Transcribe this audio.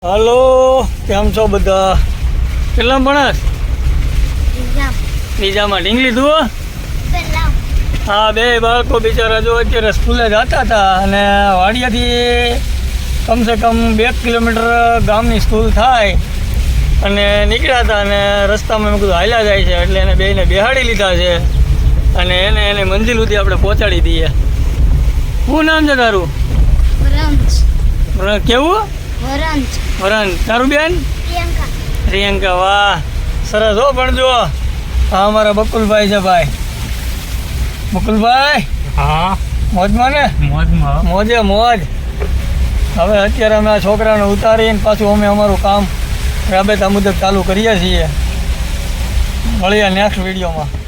Hello, કેમ છો બધા? કેટલા ભણસ? બીજામાં ઢીંગલી તું? હા, બે બાળકો બિચારા જો અત્યારે સ્કૂલે જતા હતા અને વાડિયાથી કમસે કમ 2 કિલોમીટર ગામની સ્કૂલ થાય અને નીકળ્યા હતા અને રસ્તામાં મેં કીધું હાલ્યા જાય છે એટલે એને બેને બેહાડી લીધા છે અને એને મંજિલ સુધી આપણે પહોંચાડી દઈએ. શું નામ છે તારું? કેવું? વરન. તારું બેન? પ્રિયંકા. વાહ, સરસ હો. પણ જો હા, અમારા બકુલભાઈ છે ભાઈ. બકુલભાઈ, હા, મોજમાં ને? મોજે મોજ. હવે અત્યારે અમે આ છોકરાને ઉતારીને પાછું અમે અમારું કામ રાબેતા મુજબ ચાલુ કરીએ છીએ. મળીએ નેક્સ્ટ વિડીયોમાં.